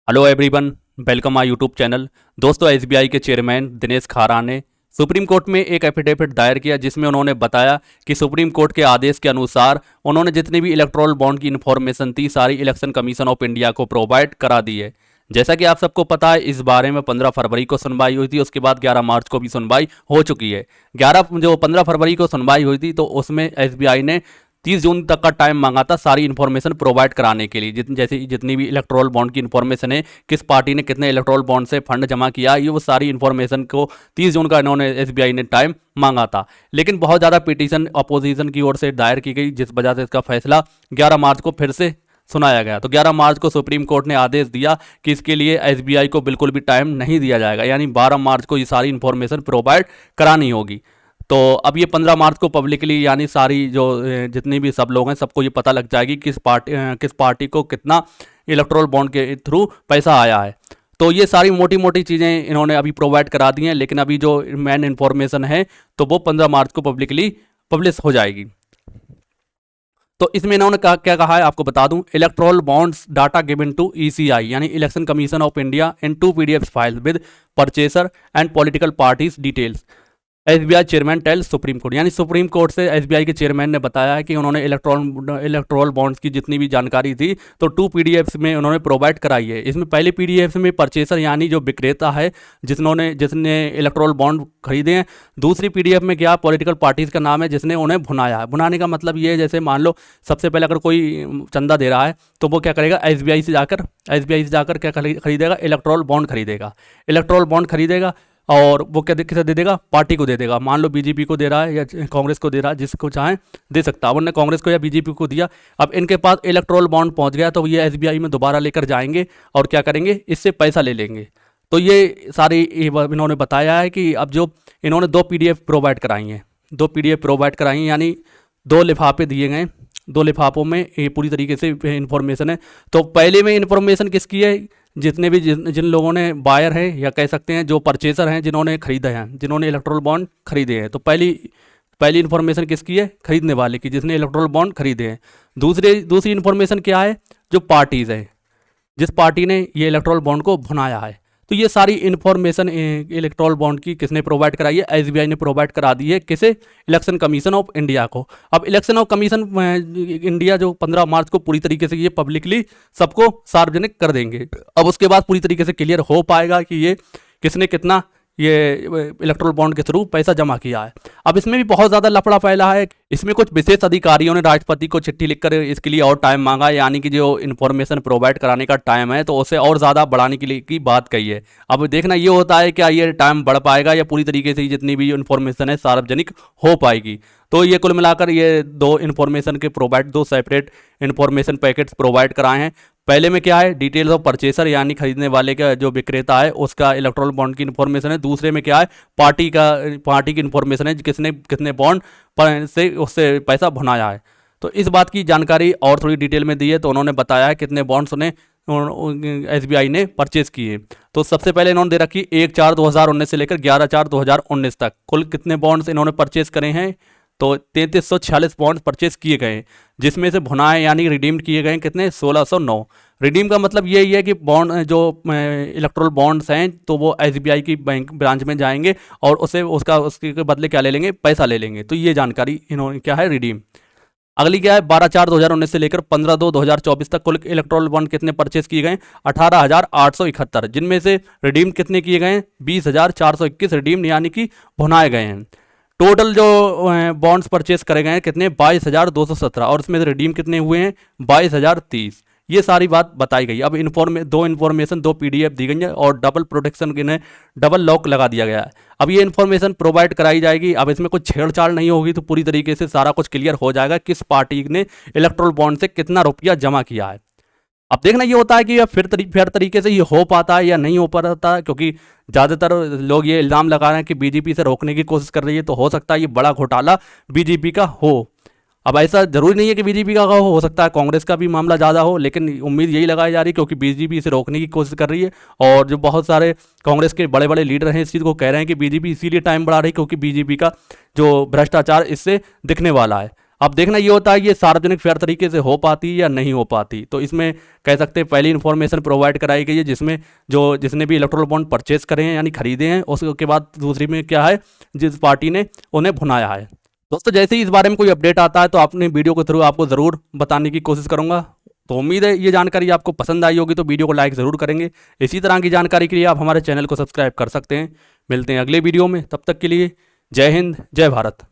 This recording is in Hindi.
Hello everyone, welcome my YouTube channel. दोस्तों, एसबीआई के चेयरमैन दिनेश खारा ने सुप्रीम कोर्ट में एक एफिडेविट दायर किया जिसमें उन्होंने बताया कि सुप्रीम कोर्ट के आदेश के अनुसार उन्होंने जितनी भी इलेक्टोरल बॉन्ड की इन्फॉर्मेशन थी सारी इलेक्शन कमीशन ऑफ इंडिया को प्रोवाइड करा दी है। जैसा कि आप सबको पता है, इस बारे में 15 फरवरी को सुनवाई हुई थी। उसके बाद 11 मार्च को भी सुनवाई हो चुकी है। 15 फरवरी को सुनवाई हुई थी तो उसमें एसबीआई ने 30 जून तक का टाइम मांगा था सारी इन्फॉर्मेशन प्रोवाइड कराने के लिए। जैसे जितनी भी इलेक्टोरल बॉन्ड की इन्फॉर्मेशन है, किस पार्टी ने कितने इलेक्टोरल बॉन्ड से फंड जमा किया, ये वो सारी इन्फॉर्मेशन को 30 जून का इन्होंने एसबीआई ने टाइम मांगा था। लेकिन बहुत ज़्यादा पिटीशन अपोजिशन की ओर से दायर की गई, जिस वजह से इसका फैसला 11 मार्च को फिर से सुनाया गया। तो 11 मार्च को सुप्रीम कोर्ट ने आदेश दिया कि इसके लिए एसबीआई को बिल्कुल भी टाइम नहीं दिया जाएगा, यानी 12 मार्च को ये सारी इन्फॉर्मेशन प्रोवाइड करानी होगी। तो अब ये 15 मार्च को पब्लिकली, यानी सारी जो जितनी भी सब लोग हैं सबको ये पता लग जाएगी किस पार्टी को कितना इलेक्टोरल बॉन्ड के थ्रू पैसा आया है। तो ये सारी मोटी मोटी चीज़ें इन्होंने अभी प्रोवाइड करा दी हैं, लेकिन अभी जो मेन इन्फॉर्मेशन है तो वो 15 मार्च को पब्लिकली पब्लिश हो जाएगी। तो इसमें इन्होंने क्या कहा है आपको बता दूं। Electoral bonds data given to ECI यानी election commission of India in 2 PDF files with purchaser and political parties details. SBI chairman tell supreme court, यानी सुप्रीम कोर्ट से एसबीआई के चेयरमैन ने बताया है कि उन्होंने इलेक्ट्रॉल बॉन्ड्स की जितनी भी जानकारी थी तो 2 पीडीएफ्स में उन्होंने प्रोवाइड कराई है। इसमें पहले पीडीएफ में परचेसर यानी जो विक्रेता है जिसने इलेक्ट्रॉल बॉन्ड खरीदे हैं। दूसरी पीडीएफ में क्या पॉलिटिकल पार्टीज का नाम है जिसने उन्हें भुनाया है। भुनाने का मतलब ये है, जैसे मान लो सबसे पहले अगर कोई चंदा दे रहा है तो वो क्या करेगा, एसबीआई से जाकर क्या खरीदेगा, इलेक्ट्रॉल बॉन्ड खरीदेगा। इलेक्ट्रॉल बॉन्ड खरीदेगा और वो क्या किसे दे देगा, पार्टी को दे देगा। मान लो बीजेपी को दे रहा है या कांग्रेस को दे रहा है, जिसको चाहे दे सकता है। उन्होंने कांग्रेस को या बीजेपी को दिया। अब इनके पास इलेक्ट्रोल बॉन्ड पहुंच गया तो ये एसबीआई में दोबारा लेकर जाएंगे और क्या करेंगे, इससे पैसा ले लेंगे। तो ये सारी इन्होंने बताया है कि अब जो इन्होंने 2 पीडीएफ प्रोवाइड कराई हैं, 2 पीडीएफ प्रोवाइड कराई हैं, यानी 2 लिफाफे दिए गए। 2 लिफाफों में ये पूरी तरीके से इन्फॉर्मेशन है। तो पहले में इन्फॉर्मेशन किसकी है, जितने भी जिन लोगों ने बायर हैं या कह सकते हैं जो परचेसर हैं, जिन्होंने खरीदा है, जिन्होंने इलेक्ट्रोल बॉन्ड खरीदे हैं। तो पहली इन्फॉर्मेशन किसकी है, खरीदने वाले की, जिसने इलेक्ट्रोल बॉन्ड खरीदे हैं। दूसरी इन्फॉर्मेशन क्या है, जो पार्टीज़ है, जिस पार्टी ने ये इलेक्ट्रोल बॉन्ड को भुनाया है। तो ये सारी इन्फॉर्मेशन इलेक्ट्रोल बॉन्ड की किसने प्रोवाइड कराई है, एसबीआई ने प्रोवाइड करा दी है। किसे, इलेक्शन कमीशन ऑफ इंडिया को। अब इलेक्शन ऑफ कमीशन इंडिया जो 15 मार्च को पूरी तरीके से ये पब्लिकली सबको सार्वजनिक कर देंगे। अब उसके बाद पूरी तरीके से क्लियर हो पाएगा कि ये किसने कितना ये इलेक्ट्रोल बॉन्ड के थ्रू पैसा जमा किया है। अब इसमें भी बहुत ज़्यादा लफड़ा फैला है। इसमें कुछ विशेष अधिकारियों ने राष्ट्रपति को चिट्ठी लिखकर इसके लिए और टाइम मांगा, यानी कि जो इन्फॉर्मेशन प्रोवाइड कराने का टाइम है तो उसे और ज़्यादा बढ़ाने के लिए की बात कही है। अब देखना ये होता है क्या ये टाइम बढ़ पाएगा या पूरी तरीके से जितनी भी इन्फॉर्मेशन है सार्वजनिक हो पाएगी। तो ये कुल मिलाकर ये 2 इन्फॉर्मेशन के 2 सेपरेट इन्फॉर्मेशन पैकेट्स प्रोवाइड कराए हैं। पहले में क्या है, डिटेल्स ऑफ परचेसर यानी खरीदने वाले का जो विक्रेता है उसका इलेक्ट्रॉल बॉन्ड की इन्फॉर्मेशन है। दूसरे में क्या है, पार्टी की इन्फॉर्मेशन है, किसने कितने बॉन्ड से उससे पैसा भुनाया है। तो इस बात की जानकारी और थोड़ी डिटेल में दी है। तो उन्होंने बताया है कितने बॉन्ड्स उन्हें एसबीआई ने परचेज किए। तो सबसे पहले इन्होंने दे रखी 1/4/2019 से लेकर 11/4/2019 तक कुल कितने बॉन्ड्स इन्होंने परचेज करे हैं। तो 3346 बॉन्ड्स परचेज किए गए, जिसमें से भुनाए यानी रिडीम्ड किए गए कितने, 1609। रिडीम का मतलब यही है कि बॉन्ड जो इलेक्ट्रोल बॉन्ड्स हैं तो वो एसबीआई की बैंक ब्रांच में जाएंगे और उसके बदले क्या ले लेंगे, पैसा ले लेंगे। तो ये जानकारी इन्होंने क्या है, रिडीम। अगली क्या है, 12/4/2019 से लेकर 15/2/2024 तक कुल इलेक्ट्रोल बॉन्ड कितने परचेज किए गए, 18,871, जिनमें से रिडीम कितने किए गए, 20,421 रिडीम यानी कि भुनाए गए हैं। टोटल जो बॉन्ड्स परचेस करे गए हैं कितने, 22,217, और इसमें रिडीम कितने हुए हैं, 22,030। ये सारी बात बताई गई। अब 2 पीडीएफ दी गई है और डबल प्रोटेक्शन के डबल लॉक लगा दिया गया है। अब ये इन्फॉर्मेशन प्रोवाइड कराई जाएगी। अब इसमें कुछ छेड़छाड़ नहीं होगी तो पूरी तरीके से सारा कुछ क्लियर हो जाएगा किस पार्टी ने इलेक्ट्रोल बॉन्ड से कितना रुपया जमा किया है। अब देखना ये होता है कि फिर तरीके से ये हो पाता है या नहीं हो पाता है, क्योंकि ज़्यादातर लोग ये इल्ज़ाम लगा रहे हैं कि बीजेपी से रोकने की कोशिश कर रही है। तो हो सकता है ये बड़ा घोटाला बीजेपी का हो। अब ऐसा जरूरी नहीं है कि बीजेपी का हो सकता है कांग्रेस का भी मामला ज़्यादा हो, लेकिन उम्मीद यही लगाई जा रही है क्योंकि बीजेपी इसे रोकने की कोशिश कर रही है। और जो बहुत सारे कांग्रेस के बड़े बड़े लीडर हैं इस चीज़ को कह रहे हैं कि बीजेपी इसीलिए टाइम बढ़ा रही है क्योंकि बीजेपी का जो भ्रष्टाचार इससे दिखने वाला है। अब देखना ये होता है कि ये सार्वजनिक फेयर तरीके से हो पाती या नहीं हो पाती। तो इसमें कह सकते हैं पहली इन्फॉर्मेशन प्रोवाइड कराई गई है, जिसमें जो जिसने भी इलेक्टोरल बॉन्ड परचेज करे हैं यानी खरीदे हैं, उसके बाद दूसरी में क्या है, जिस पार्टी ने उन्हें भुनाया है। दोस्तों जैसे ही इस बारे में कोई अपडेट आता है तो अपने वीडियो के थ्रू आपको ज़रूर बताने की कोशिश करूंगा। तो उम्मीद है ये जानकारी आपको पसंद आई होगी, तो वीडियो को लाइक ज़रूर करेंगे। इसी तरह की जानकारी के लिए आप हमारे चैनल को सब्सक्राइब कर सकते हैं। मिलते हैं अगले वीडियो में, तब तक के लिए जय हिंद, जय भारत।